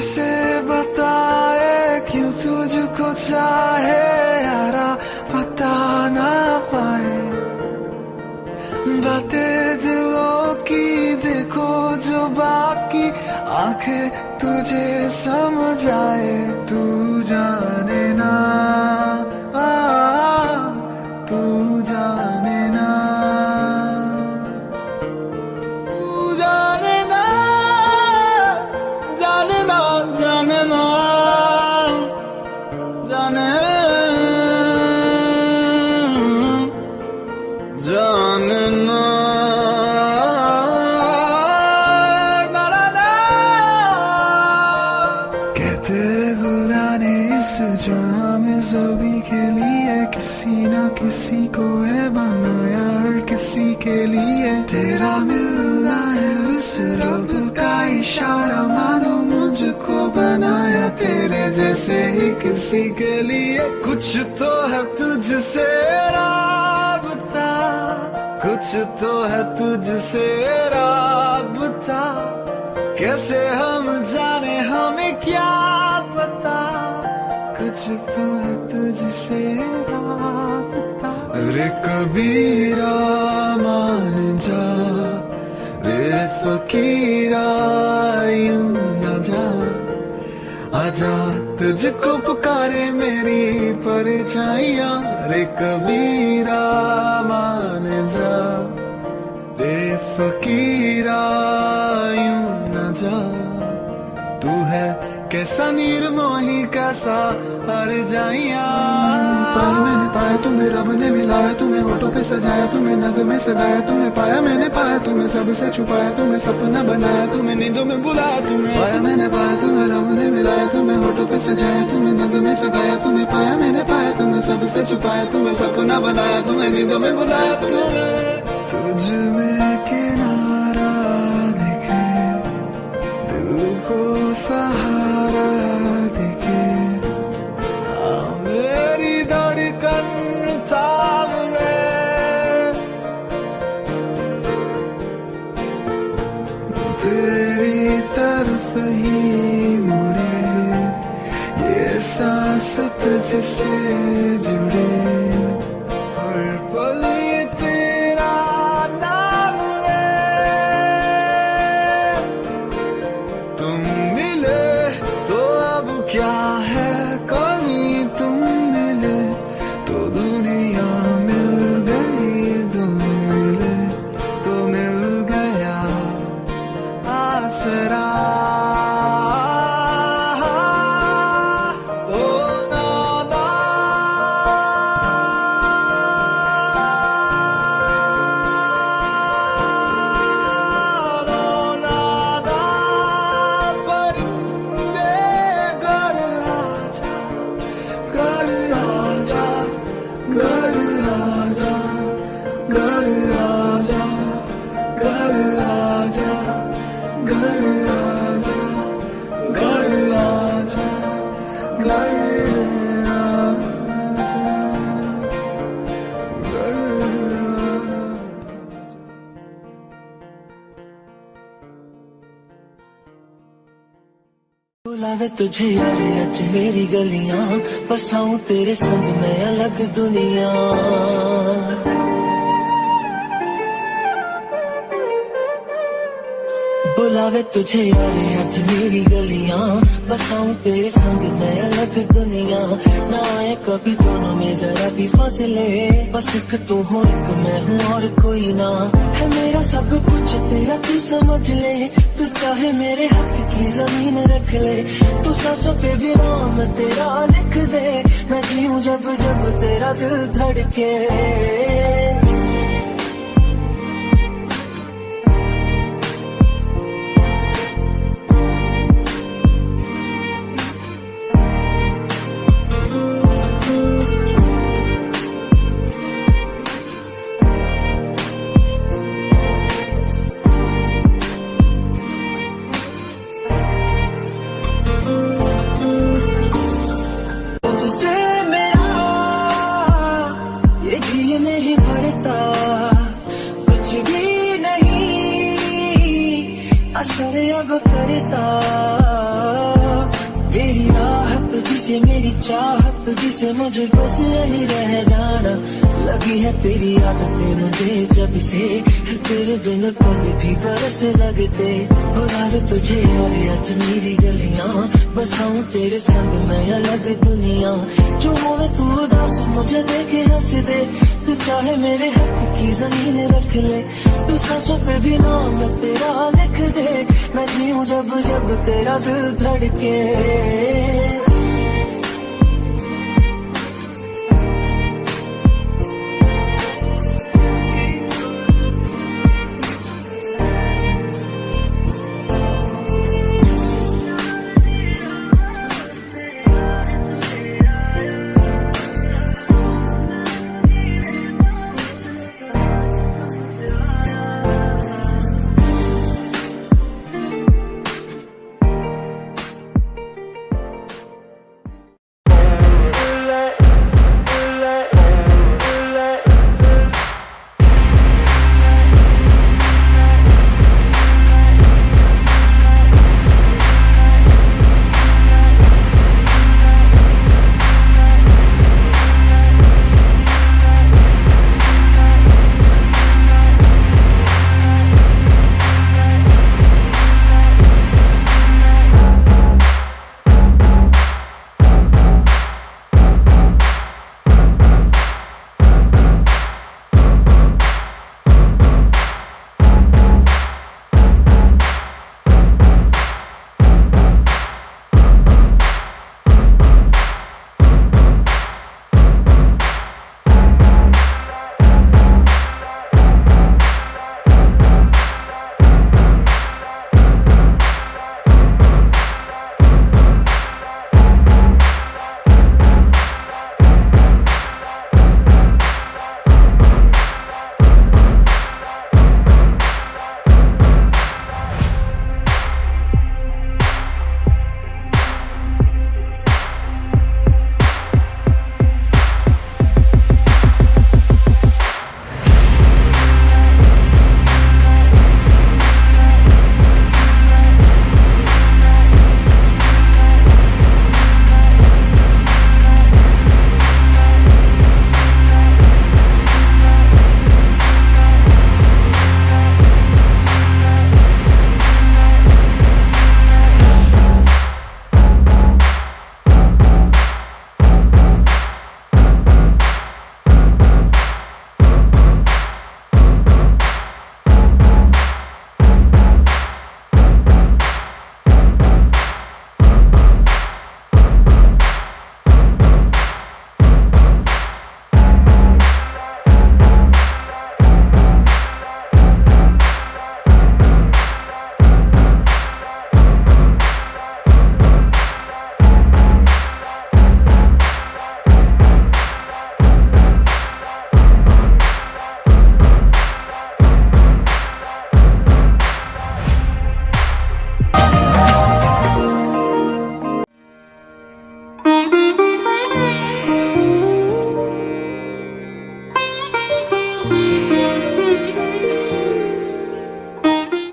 कैसे बताए क्यों तुझको चाहे यारा, बता ना पाए बातें दिलों की, देखो जो बाकी आंखें तुझे समझ आए। तू जाने ना, तू जाने ना, तू जाने ना, जाने ना, जाने ना, जाने जाने ना, कहते खुदा ने इस जहां में सभी के लिए किसी ना किसी को है बनाया, और किसी के लिए तेरा मिलना है उस रब का इशारा, मानो मुझको बनाया तेरे जैसे ही किसी के लिए। कुछ तो है तुझसे राबता, कुछ तो है तुझसे राबता, कैसे हम जाने हमें क्या पता, कुछ तो है तुझसे राबता। रे कबीरा मान जा, रे फकीरा यूं न जा, आजा तुझको पुकारे मेरी परछाइयां। रे कबीरा मान जा, रे फकीरा यूं न जा, तू है कैसा निर्मोही कैसा हर जाइया। पाया मैंने पाया तुम्हें रब ने मिलाया, तुम्हें होठों पे सजाया, तुम्हें नग में सगाया, तुम्हें पाया मैंने पाया, तुम्हें सबसे छुपाया, तुम्हें सपना बनाया, तुम्हें नींदों में बुलाया। तुम्हें पाया मैंने पाया, तुम्हें रब ने मिलाया, तुम्हें होठों पे सजाया, तुम्हें नग में सगाया, तुम्हें पाया मैंने पाया, तुम्हें सबसे छुपाया, तुम्हें सपना बनाया, तुम्हें नींदों में बुलाया। तुम्हें तुझ में किनारा दिखे, दिल को सहारा दिखे, मेरी धड़कन थाम ले, तेरी तरफ ही मुड़े, ये सांस तुझसे जुड़े, हर पल ये तेरा नाम ले। तुम मिले तो अब क्या है कमी, तुम मिले तो दुनिया मिल गई, तुम मिले तो मिल गया आसरा। बुलावे तुझे यारे आज मेरी गलियां, बसाऊं तेरे संग में अलग दुनिया। बुलावे तुझे यारे आज मेरी गलियां, बसाऊं तेरे संग में अलग दुनिया। ना आए कभी दोनों में जरा भी फासले, बस एक तू हो एक मैं हूँ और कोई ना। है मेरा सब कुछ तेरा तू समझ ले, तू चाहे मेरे हक की जमीन रख ले, तू सांसों पे भी नाम तेरा लिख दे, मैं जीऊं जब जब तेरा दिल धड़के। से मेरी चाहत तुझसे मुझे बस यही रह जाना। लगी है तेरी आदतें मुझे जब से, तेरे बिन पल भी बरस लगते। बुला तुझे और आज मेरी गलियां, बसाऊं तेरे संग मैं अलग दुनिया। जो होवे तू उदास मुझे देखे हंस दे, तू चाहे मेरे हक की जमीन रख ले। तू सांसों पे भी नाम तेरा लिख दे, मैं जीऊं जब जब तेरा दिल धड़के।